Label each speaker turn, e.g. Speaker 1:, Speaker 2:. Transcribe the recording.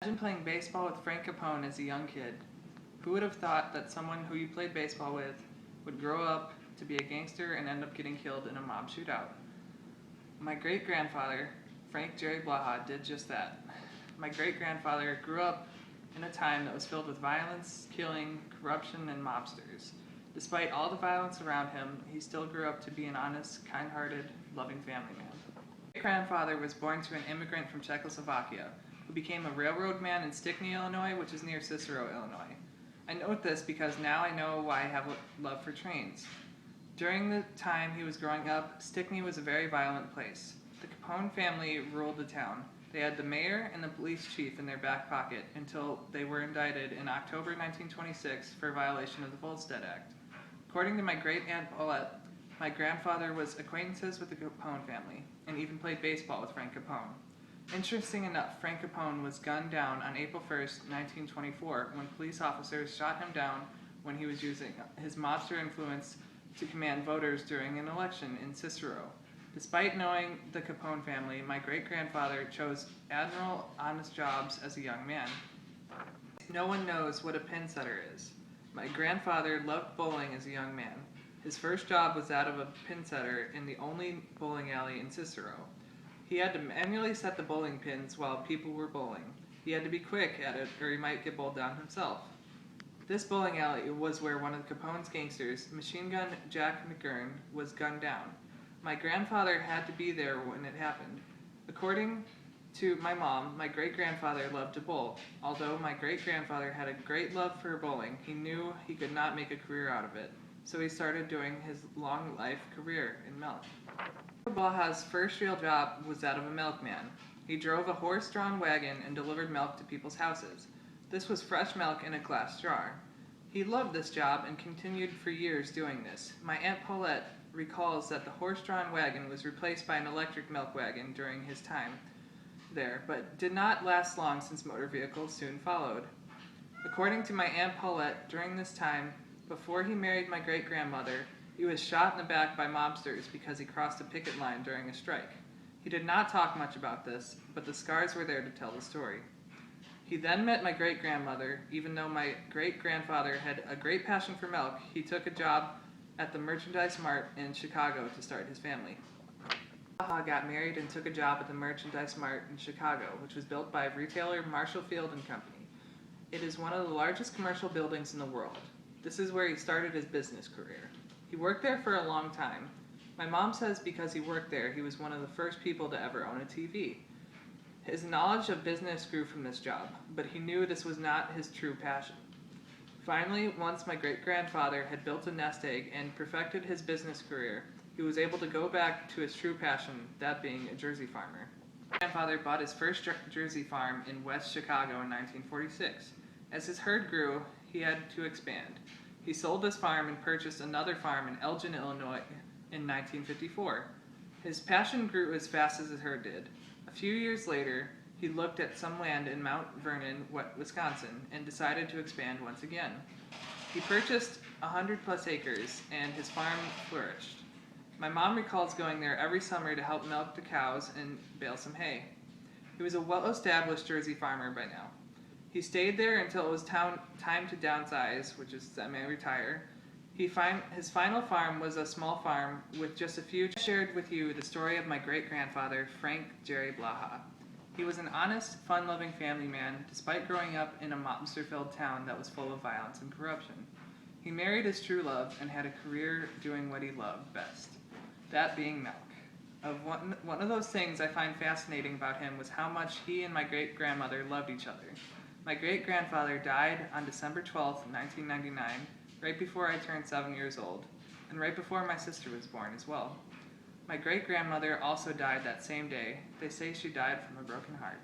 Speaker 1: Imagine playing baseball with Frank Capone as a young kid. Who would have thought that someone who you played baseball with would grow up to be a gangster and end up getting killed in a mob shootout? My great-grandfather, Frank Jerry Blaha, did just that. My great-grandfather grew up in a time that was filled with violence, killing, corruption, and mobsters. Despite all the violence around him, he still grew up to be an honest, kind-hearted, loving family man. My grandfather was born to an immigrant from Czechoslovakia, who became a railroad man in Stickney, Illinois, which is near Cicero, Illinois. I note this because now I know why I have a love for trains. During the time he was growing up, Stickney was a very violent place. The Capone family ruled the town. They had the mayor and the police chief in their back pocket until they were indicted in October 1926 for violation of the Volstead Act. According to my great-aunt Paulette, my grandfather was acquaintances with the Capone family and even played baseball with Frank Capone. Interesting enough, Frank Capone was gunned down on April 1st, 1924, when police officers shot him down when he was using his mobster influence to command voters during an election in Cicero. Despite knowing the Capone family, my great-grandfather chose admirable, honest jobs as a young man. No one knows what a pin setter is. My grandfather loved bowling as a young man. His first job was that of a pin setter in the only bowling alley in Cicero. He had to manually set the bowling pins while people were bowling. He had to be quick at it or he might get bowled down himself. This bowling alley was where one of Capone's gangsters, Machine Gun Jack McGurn, was gunned down. My grandfather had to be there when it happened. According to my mom, my great-grandfather loved to bowl. Although my great-grandfather had a great love for bowling, he knew he could not make a career out of it, so he started doing his long life career in milk. Blaha's first real job was that of a milkman. He drove a horse-drawn wagon and delivered milk to people's houses. This was fresh milk in a glass jar. He loved this job and continued for years doing this. My Aunt Paulette recalls that the horse-drawn wagon was replaced by an electric milk wagon during his time there, but did not last long since motor vehicles soon followed. According to my Aunt Paulette, during this time, before he married my great-grandmother, he was shot in the back by mobsters because he crossed a picket line during a strike. He did not talk much about this, but the scars were there to tell the story. He then met my great-grandmother. Even though my great-grandfather had a great passion for milk, he took a job at the Merchandise Mart in Chicago to start his family. Blaha got married and took a job at the Merchandise Mart in Chicago, which was built by retailer Marshall Field and Company. It is one of the largest commercial buildings in the world. This is where he started his business career. He worked there for a long time. My mom says because he worked there, he was one of the first people to ever own a TV. His knowledge of business grew from this job, but he knew this was not his true passion. Finally, once my great-grandfather had built a nest egg and perfected his business career, he was able to go back to his true passion, that being a Jersey farmer. My grandfather bought his first Jersey farm in West Chicago in 1946. As his herd grew, he had to expand. He sold this farm and purchased another farm in Elgin, Illinois in 1954. His passion grew as fast as his herd did. A few years later, he looked at some land in Mount Vernon, Wisconsin, and decided to expand once again. He purchased 100+ acres, and his farm flourished. My mom recalls going there every summer to help milk the cows and bale some hay. He was a well-established Jersey farmer by now. He stayed there until it was time to downsize, which is semi-retire. His final farm was a small farm with just a few. I shared with you the story of my great-grandfather, Frank Jerry Blaha. He was an honest, fun-loving family man, despite growing up in a mobster-filled town that was full of violence and corruption. He married his true love and had a career doing what he loved best, that being milk. One of those things I find fascinating about him was how much he and my great-grandmother loved each other. My great-grandfather died on December 12, 1999, right before I turned 7 years old, and right before my sister was born as well. My great-grandmother also died that same day. They say she died from a broken heart.